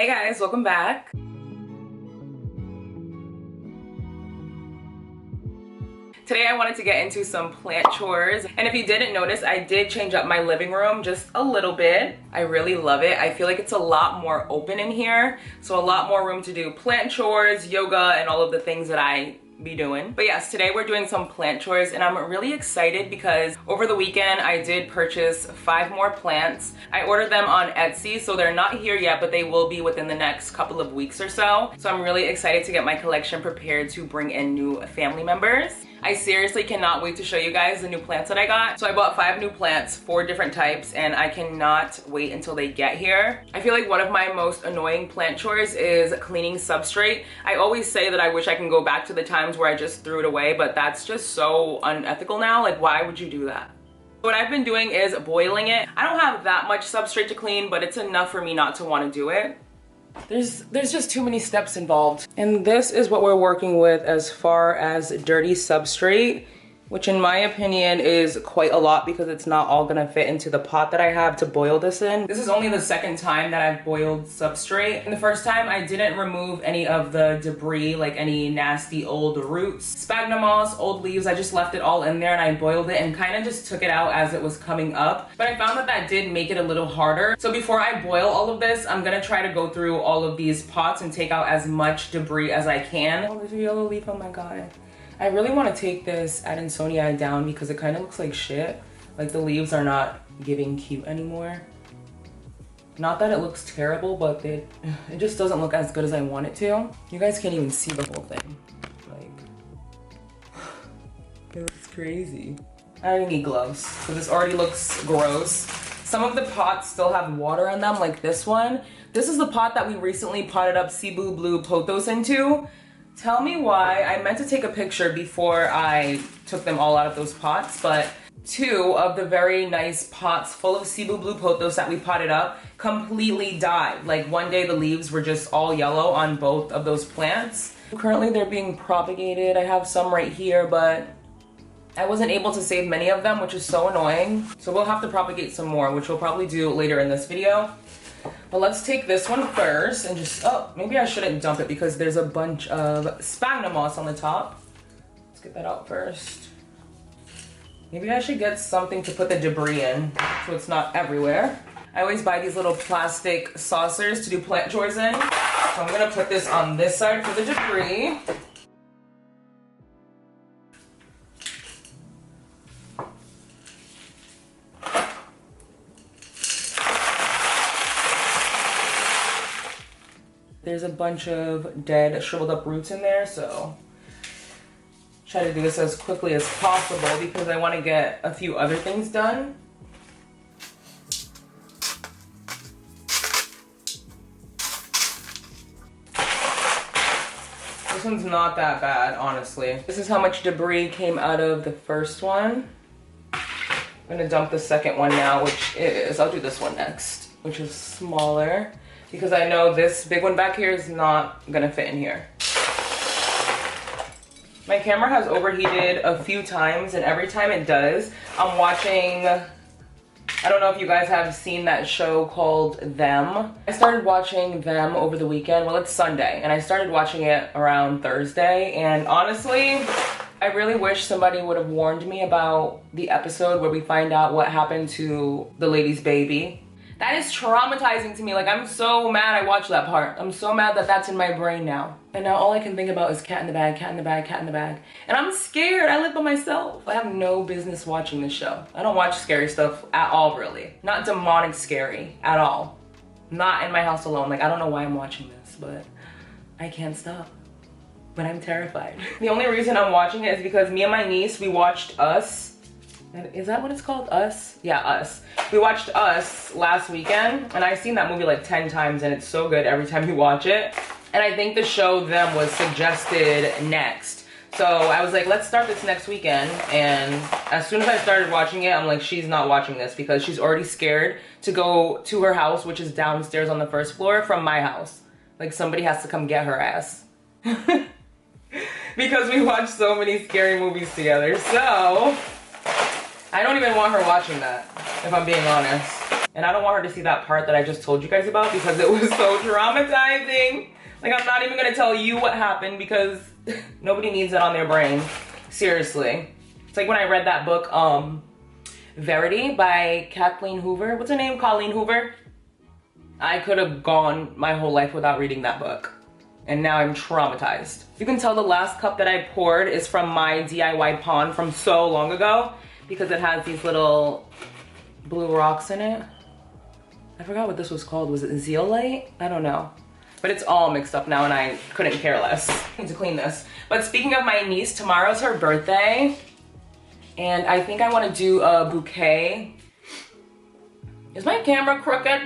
Hey guys, welcome back. Today I wanted to get into some plant chores, and if you didn't notice, I did change up my living room just a little bit. I really love it. I feel like it's a lot more open in here, so a lot more room to do plant chores, yoga, and all of the things that I be doing. But yes, today we're doing some plant chores, and I'm really excited because over the weekend I did purchase 5 more plants. I ordered them on Etsy, so they're not here yet, but they will be within the next couple of weeks or so. So I'm really excited to get my collection prepared to bring in new family members. I seriously cannot wait to show you guys the new plants that I got. So I bought 5 new plants, 4 different types, and I cannot wait until they get here. I feel like one of my most annoying plant chores is cleaning substrate. I always say that I wish I can go back to the times where I just threw it away, but that's just so unethical now. Like, why would you do that? What I've been doing is boiling it. I don't have that much substrate to clean, but it's enough for me not to want to do it. There's just too many steps involved. And this is what we're working with as far as dirty substrate, which in my opinion is quite a lot because it's not all gonna fit into the pot that I have to boil this in. This is only the second time that I've boiled substrate. And the first time I didn't remove any of the debris, like any nasty old roots, sphagnum moss, old leaves. I just left it all in there and I boiled it and kind of just took it out as it was coming up. But I found that that did make it a little harder. So before I boil all of this, I'm gonna try to go through all of these pots and take out as much debris as I can. Oh, there's a yellow leaf, oh my God. I really want to take this Adansonii down because it kind of looks like shit. Like the leaves are not giving cute anymore. Not that it looks terrible, but it just doesn't look as good as I want it to. You guys can't even see the whole thing. Like, it looks crazy. I already need gloves, so this already looks gross. Some of the pots still have water in them, like this one. This is the pot that we recently potted up Cebu Blue Pothos into. Tell me why. I meant to take a picture before I took them all out of those pots, but 2 of the very nice pots full of Cebu Blue Pothos that we potted up completely died. Like one day the leaves were just all yellow on both of those plants. Currently they're being propagated. I have some right here, but I wasn't able to save many of them, which is so annoying. So we'll have to propagate some more, which we'll probably do later in this video. But let's take this one first and just, oh, maybe I shouldn't dump it because there's a bunch of sphagnum moss on the top. Let's get that out first. Maybe I should get something to put the debris in so it's not everywhere. I always buy these little plastic saucers to do plant chores in. So I'm gonna put this on this side for the debris. There's a bunch of dead, shriveled up roots in there, so try to do this as quickly as possible because I want to get a few other things done. This one's not that bad, honestly. This is how much debris came out of the first one. I'm gonna dump the second one now, which is, I'll do this one next, which is smaller, because I know this big one back here is not gonna fit in here. My camera has overheated a few times, and every time it does, I'm watching, I don't know if you guys have seen that show called Them. I started watching Them over the weekend. Well, it's Sunday, and I started watching it around Thursday, and honestly, I really wish somebody would have warned me about the episode where we find out what happened to the lady's baby. That is traumatizing to me. Like, I'm so mad I watched that part. I'm so mad that that's in my brain now. And now all I can think about is cat in the bag, cat in the bag, cat in the bag. And I'm scared. I live by myself. I have no business watching this show. I don't watch scary stuff at all, really. Not demonic scary at all. Not in my house alone. Like, I don't know why I'm watching this, but I can't stop. But I'm terrified. The only reason I'm watching it is because me and my niece, we watched Us. Is that what it's called? Us? Yeah, Us. We watched Us last weekend, and I've seen that movie like 10 times, and it's so good every time you watch it. And I think the show Them was suggested next. So I was like, let's start this next weekend. And as soon as I started watching it, I'm like, she's not watching this because she's already scared to go to her house, which is downstairs on the first floor from my house. Like, somebody has to come get her ass. Because we watch so many scary movies together. So I don't even want her watching that, if I'm being honest. And I don't want her to see that part that I just told you guys about because it was so traumatizing. Like, I'm not even gonna tell you what happened because nobody needs it on their brain. Seriously. It's like when I read that book, Verity by Kathleen Hoover. What's her name? Colleen Hoover. I could have gone my whole life without reading that book. And now I'm traumatized. You can tell the last cup that I poured is from my DIY pond from so long ago because it has these little blue rocks in it. I forgot what this was called. Was it zeolite? I don't know. But it's all mixed up now and I couldn't care less. I need to clean this. But speaking of my niece, tomorrow's her birthday. And I think I want to do a bouquet. Is my camera crooked?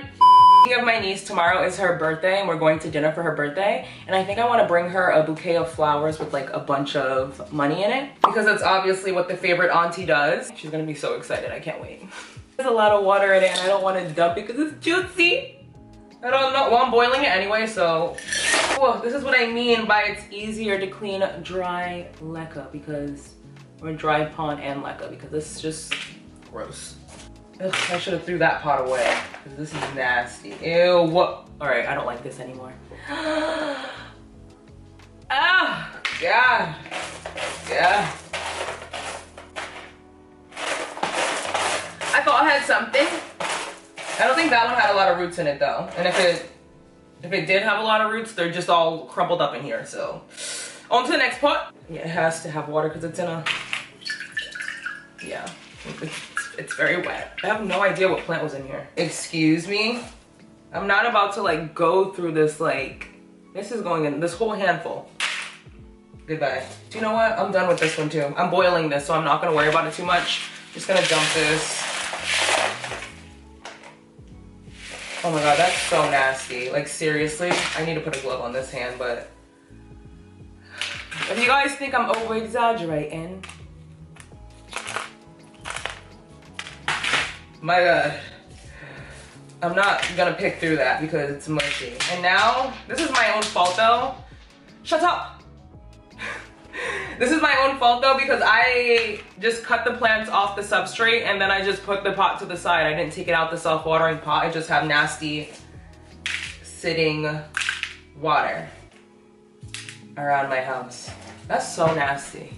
Speaking of my niece, tomorrow is her birthday and we're going to dinner for her birthday. And I think I want to bring her a bouquet of flowers with like a bunch of money in it. Because that's obviously what the favorite auntie does. She's going to be so excited. I can't wait. There's a lot of water in it and I don't want to dump it because it's juicy. I don't know. Well, I'm boiling it anyway, so. Oh, this is what I mean by it's easier to clean dry leca because, or dry pond and leca because this is just gross. Ugh, I should have threw that pot away because this is nasty. Ew, what? All right, I don't like this anymore. Ah, God. Yeah. I thought I had something. I don't think that one had a lot of roots in it though. And if it did have a lot of roots, they're just all crumpled up in here. So on to the next pot. Yeah, it has to have water because it's in a, yeah, it's very wet. I have no idea what plant was in here. Excuse me. I'm not about to like go through this, like, this is going in, this whole handful. Goodbye. Do you know what? I'm done with this one too. I'm boiling this, so I'm not gonna worry about it too much. Just gonna dump this. Oh my God, that's so nasty. Like seriously, I need to put a glove on this hand, but if you guys think I'm over exaggerating, my God, I'm not gonna pick through that because it's mushy. And now, this is my own fault though. Shut up. This is my own fault though because I just cut the plants off the substrate and then I just put the pot to the side. I didn't take it out the self-watering pot. I just have nasty sitting water around my house. That's so nasty.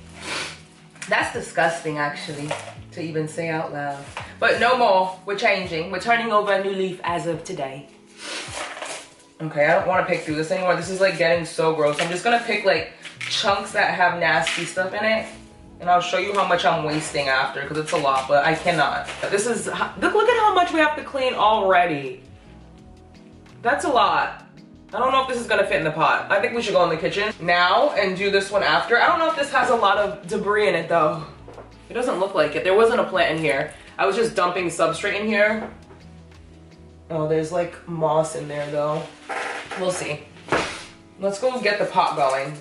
That's disgusting actually to even say out loud. But no more, we're changing. We're turning over a new leaf as of today. Okay, I don't want to pick through this anymore. This is like getting so gross. I'm just gonna pick like chunks that have nasty stuff in it and I'll show you how much I'm wasting after because it's a lot, but I cannot. This is, look at how much we have to clean already. That's a lot. I don't know if this is gonna fit in the pot. I think we should go in the kitchen now and do this one after. I don't know if this has a lot of debris in it though. It doesn't look like it. There wasn't a plant in here. I was just dumping substrate in here. Oh, there's like moss in there though. We'll see. Let's go get the pot going.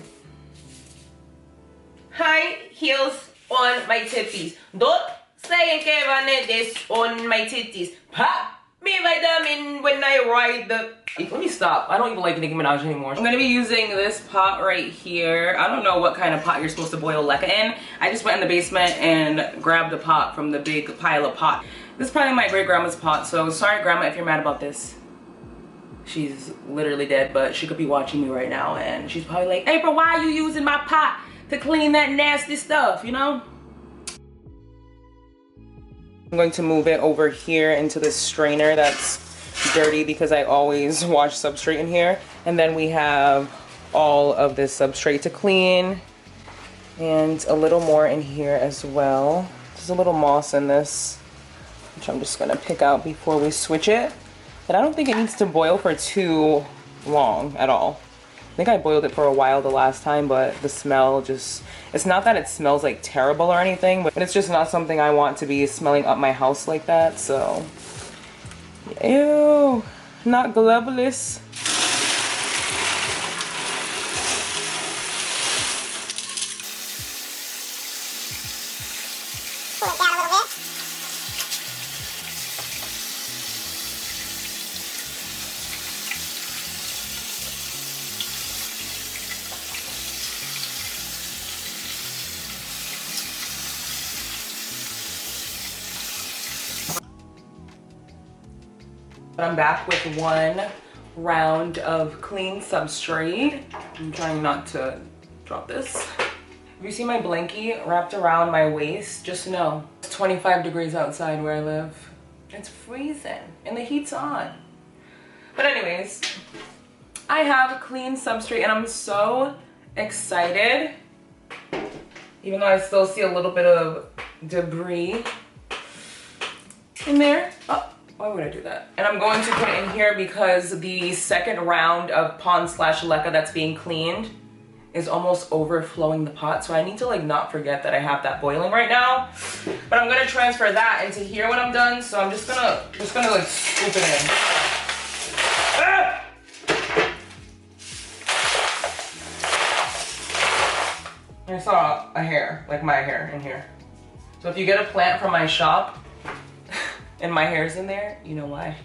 High heels on my titties. Don't say que van this on my titties. Pop me vitamin when I ride the... Let me stop. I don't even like Nicki Minaj anymore. I'm gonna be using this pot right here. I don't know what kind of pot you're supposed to boil leca in. I just went in the basement and grabbed the pot from the big pile of pot. This is probably my great grandma's pot, so sorry grandma if you're mad about this. She's literally dead, but she could be watching me right now and she's probably like, April, why are you using my pot to clean that nasty stuff, you know? I'm going to move it over here into this strainer that's dirty because I always wash substrate in here. And then we have all of this substrate to clean and a little more in here as well. There's a little moss in this, which I'm just gonna pick out before we switch it. And I don't think it needs to boil for too long at all. I think I boiled it for a while the last time, but the smell just, it's not that it smells like terrible or anything, but it's just not something I want to be smelling up my house like that, so. Ew, not gloveless. Pull it down a little bit. But I'm back with one round of clean substrate. I'm trying not to drop this. If you see my blankie wrapped around my waist, just know it's 25 degrees outside where I live. It's freezing and the heat's on. But anyways, I have clean substrate and I'm so excited. Even though I still see a little bit of debris in there. Oh, why would I do that? And I'm going to put it in here because the second round of pond/leca that's being cleaned is almost overflowing the pot. So I need to like not forget that I have that boiling right now. But I'm gonna transfer that into here when I'm done. So I'm just gonna like scoop it in. Ah! I saw a hair, like my hair in here. So if you get a plant from my shop and my hair's in there, you know why.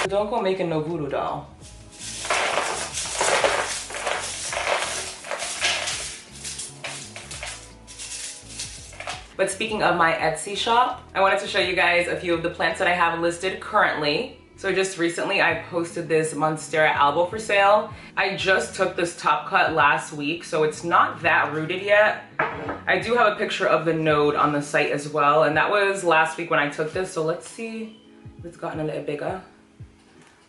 Don't go making no voodoo doll. But speaking of my Etsy shop, I wanted to show you guys a few of the plants that I have listed currently. So just recently I posted this Monstera albo for sale. I just took this top cut last week, so it's not that rooted yet. I do have a picture of the node on the site as well, and that was last week when I took this. So let's see if it's gotten a little bigger.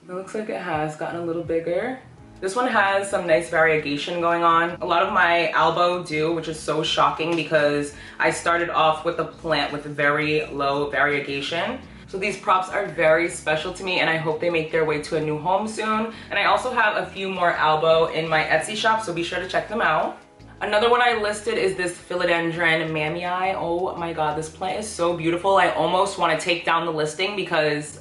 It looks like it has gotten a little bigger. This one has some nice variegation going on. A lot of my albo do, which is so shocking because I started off with a plant with very low variegation. So these props are very special to me and I hope they make their way to a new home soon. And I also have a few more albo in my Etsy shop, so be sure to check them out. Another one I listed is this philodendron mamii. Oh my God, this plant is so beautiful. I almost want to take down the listing because,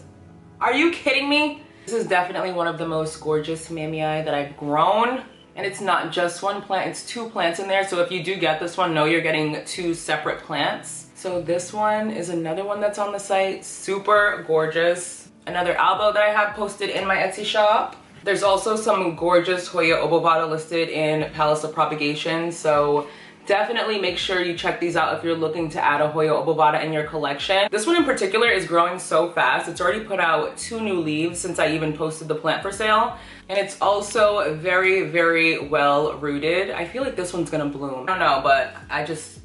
are you kidding me? This is definitely one of the most gorgeous mamii that I've grown. And it's not just one plant, it's two plants in there. So if you do get this one, know you're getting two separate plants. So this one is another one that's on the site, super gorgeous. Another albo that I have posted in my Etsy shop. There's also some gorgeous Hoya obovata listed in Palace of Propagation. So definitely make sure you check these out if you're looking to add a Hoya obovata in your collection. This one in particular is growing so fast. It's already put out 2 new leaves since I even posted the plant for sale. And it's also very, very well rooted. I feel like this one's gonna bloom. I don't know, but I just...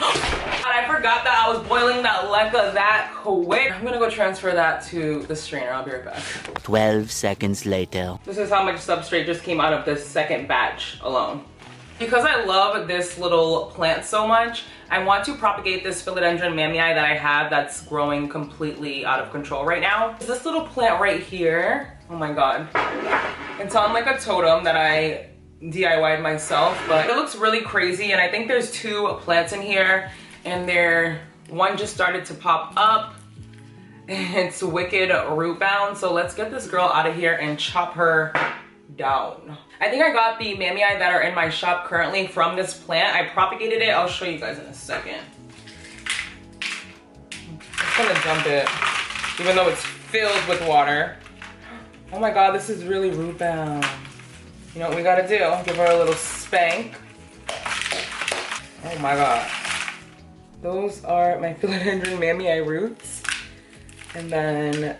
I forgot that I was boiling that leca that quick. I'm gonna go transfer that to the strainer. I'll be right back. 12 seconds later. This is how much substrate just came out of this second batch alone. Because I love this little plant so much, I want to propagate this philodendron mamii that I have that's growing completely out of control right now. This little plant right here, oh my God. It's on like a totem that I DIY'd myself, but it looks really crazy. And I think there's 2 plants in here and one just started to pop up. It's wicked root bound. So let's get this girl out of here and chop her down. I think I got the mamii that are in my shop currently from this plant. I propagated it. I'll show you guys in a second. I'm just gonna dump it, even though it's filled with water. Oh my God, this is really root bound. You know what we gotta do? Give her a little spank. Oh my God. Those are my philodendron mamii roots. And then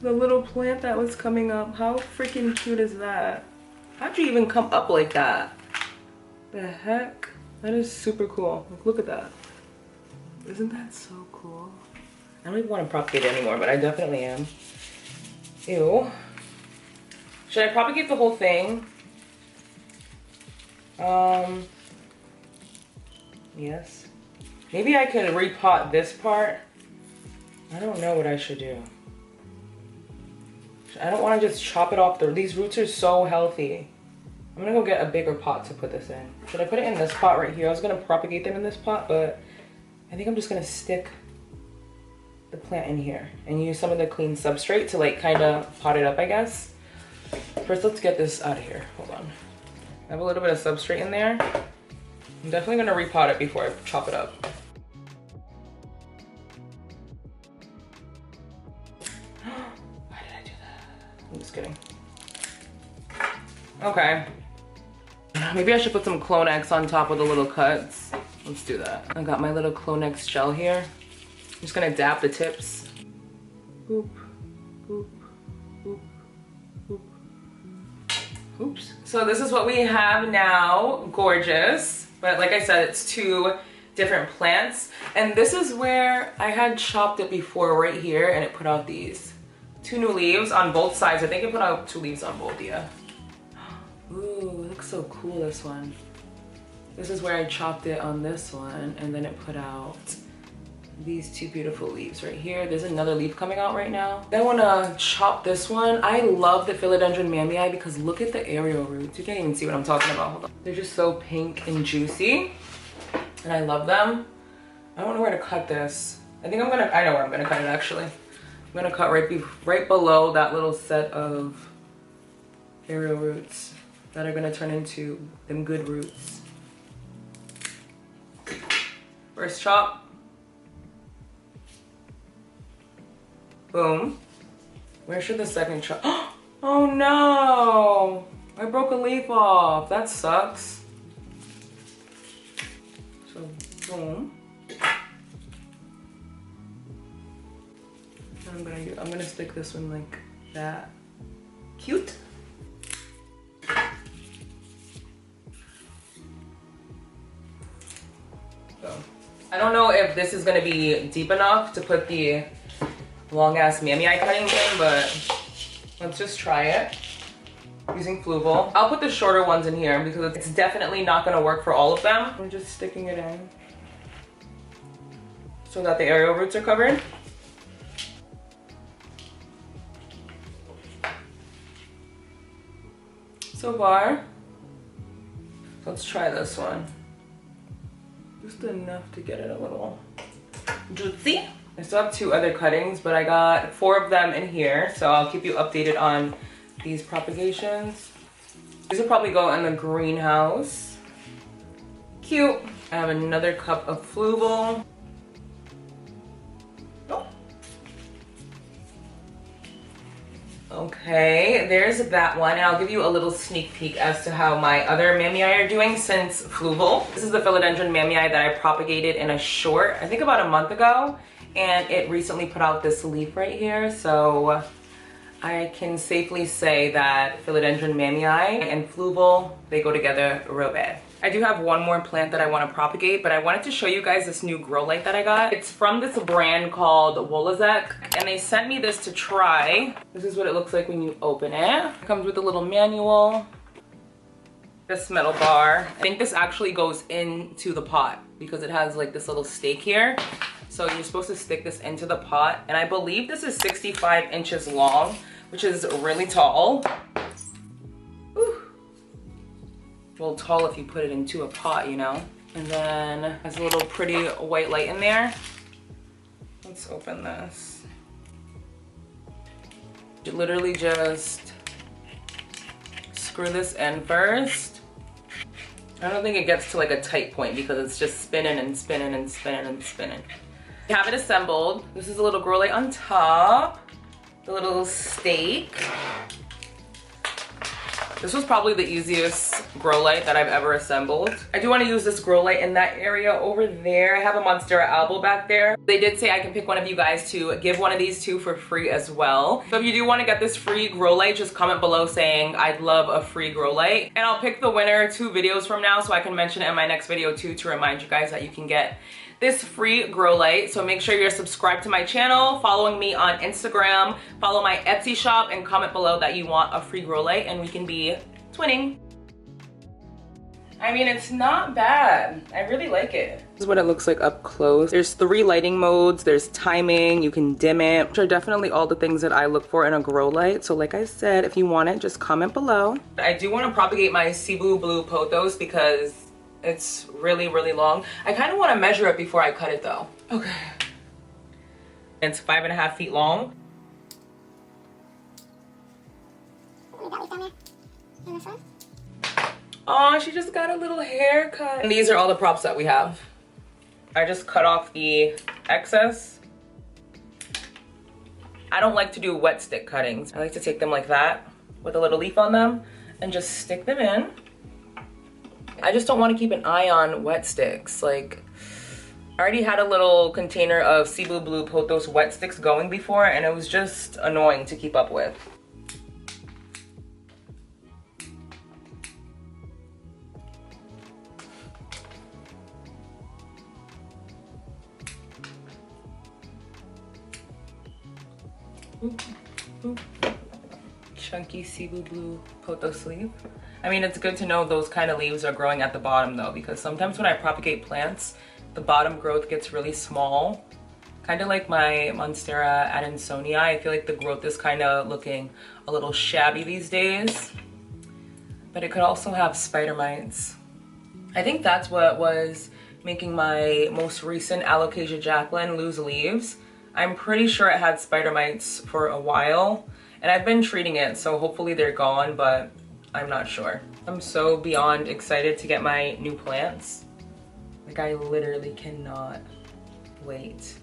the little plant that was coming up. How freaking cute is that? How'd you even come up like that? The heck? That is super cool. Look at that. Isn't that so cool? I don't even want to propagate it anymore, but I definitely am. Ew. Should I propagate the whole thing? Yes. Maybe I could repot this part. I don't know what I should do. I don't want to just chop it off. These roots are so healthy. I'm gonna go get a bigger pot to put this in. Should I put it in this pot right here? I was gonna propagate them in this pot, but I think I'm just gonna stick the plant in here and use some of the clean substrate to like kind of pot it up, I guess. First, let's get this out of here. Hold on. I have a little bit of substrate in there. I'm definitely gonna repot it before I chop it up. Why did I do that? I'm just kidding. Okay. Maybe I should put some Clonex on top of the little cuts. Let's do that. I got my little Clonex gel here. I'm just gonna dab the tips. Boop, boop, boop, boop. Oops. So this is what we have now. Gorgeous. But like I said, it's 2 different plants. And this is where I had chopped it before right here, and it put out these 2 new leaves on both sides. I think it put out 2 leaves on both, yeah. Ooh, it looks so cool, this one. This is where I chopped it on this one, and then it put out these 2 beautiful leaves right here. There's another leaf coming out right now. Then I wanna chop this one. I love the philodendron mammii because look at the aerial roots. You can't even see what I'm talking about. Hold on. They're just so pink and juicy, and I love them. I don't know where to cut this. I know where I'm gonna cut it actually. I'm gonna cut right below that little set of aerial roots that are gonna turn into them good roots. First chop. Boom. Where should the second chop? Oh no! I broke a leaf off. That sucks. So, boom. I'm gonna stick this one like that. Cute. So, I don't know if this is gonna be deep enough to put the long ass mammii cutting in, but let's just try it using Fluval. I'll put the shorter ones in here because it's definitely not gonna work for all of them. I'm just sticking it in so that the aerial roots are covered. So far, let's try this one. Just enough to get it a little juicy. I still have 2 other cuttings, but I got 4 of them in here, so I'll keep you updated on these propagations. These will probably go in the greenhouse. Cute. I have another cup of Fluval. Oh. Okay, there's that one, and I'll give you a little sneak peek as to how my other mammii are doing since Fluval. This is the philodendron mammii that I propagated in a short, I think about a month ago. And it recently put out this leaf right here, so I can safely say that philodendron mammii and Fluval, they go together real bad. I do have one more plant that I want to propagate, but I wanted to show you guys this new grow light that I got. It's from this brand called Wolazek, and they sent me this to try. This is what it looks like when you open it. It comes with a little manual, this metal bar. I think this actually goes into the pot because it has like this little stake here. So you're supposed to stick this into the pot, and I believe this is 65 inches long, which is really tall. Ooh. Well, tall if you put it into a pot, you know? And then has a little pretty white light in there. Let's open this. You literally just screw this in first. I don't think it gets to like a tight point because it's just spinning and spinning and spinning and spinning. We have it assembled. This is a little grow light on top, the little stake. This was probably the easiest grow light that I've ever assembled. I do want to use this grow light in that area over there. I have a Monstera albo back there. They did say I can pick one of you guys to give one of these to for free as well. So if you do want to get this free grow light, just comment below saying I'd love a free grow light. And I'll pick the winner 2 videos from now so I can mention it in my next video too to remind you guys that you can get this free grow light. So make sure you're subscribed to my channel, following me on Instagram, follow my Etsy shop, and comment below that you want a free grow light and we can be twinning. I mean, it's not bad. I really like it. This is what it looks like up close. There's 3 lighting modes. There's timing, you can dim it, which are definitely all the things that I look for in a grow light. So like I said, if you want it, just comment below. I do want to propagate my Cebu Blue pothos because it's really, really long. I kind of want to measure it before I cut it though. Okay. It's 5.5 feet long. Oh, she just got a little haircut. And these are all the props that we have. I just cut off the excess. I don't like to do wet stick cuttings. I like to take them like that with a little leaf on them and just stick them in. I just don't want to keep an eye on wet sticks. Like, I already had a little container of Cebu Blue Pothos wet sticks going before, and it was just annoying to keep up with. Ooh. Chunky Cebu Blue Pothos leaf. I mean, it's good to know those kind of leaves are growing at the bottom though, because sometimes when I propagate plants, the bottom growth gets really small. Kind of like my Monstera Adansonii. I feel like the growth is kind of looking a little shabby these days. But it could also have spider mites. I think that's what was making my most recent Alocasia Jacqueline lose leaves. I'm pretty sure it had spider mites for a while, and I've been treating it, so hopefully they're gone, but I'm not sure. I'm so beyond excited to get my new plants. Like, I literally cannot wait.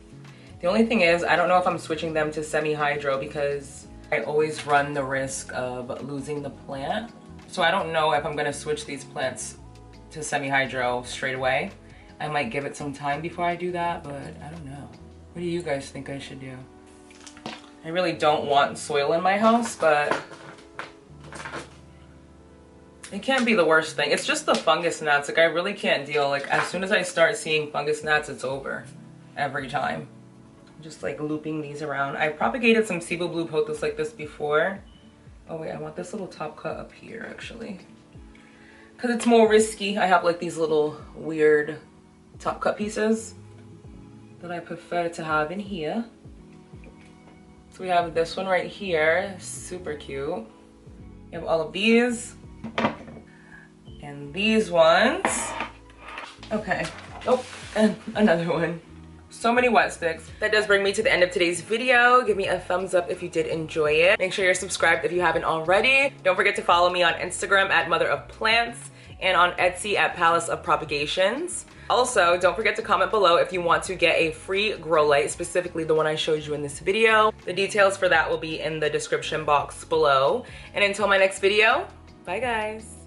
The only thing is, I don't know if I'm switching them to Semihydro because I always run the risk of losing the plant. So I don't know if I'm gonna switch these plants to Semihydro straight away. I might give it some time before I do that, but I don't know. What do you guys think I should do? I really don't want soil in my house, but it can't be the worst thing. It's just the fungus gnats. Like, I really can't deal. Like, as soon as I start seeing fungus gnats, it's over every time. Just like looping these around. I propagated some Cebu Blue Pothos like this before. Oh wait, I want this little top cut up here actually, because it's more risky. I have like these little weird top cut pieces that I prefer to have in here. So we have this one right here, super cute. We have all of these and these ones. Okay, oh, and another one. So many wet sticks. That does bring me to the end of today's video. Give me a thumbs up if you did enjoy it. Make sure you're subscribed if you haven't already. Don't forget to follow me on Instagram at Mother of Plants and on Etsy at Palace of Propagations. Also, don't forget to comment below if you want to get a free grow light, specifically the one I showed you in this video. The details for that will be in the description box below. And until my next video, bye guys.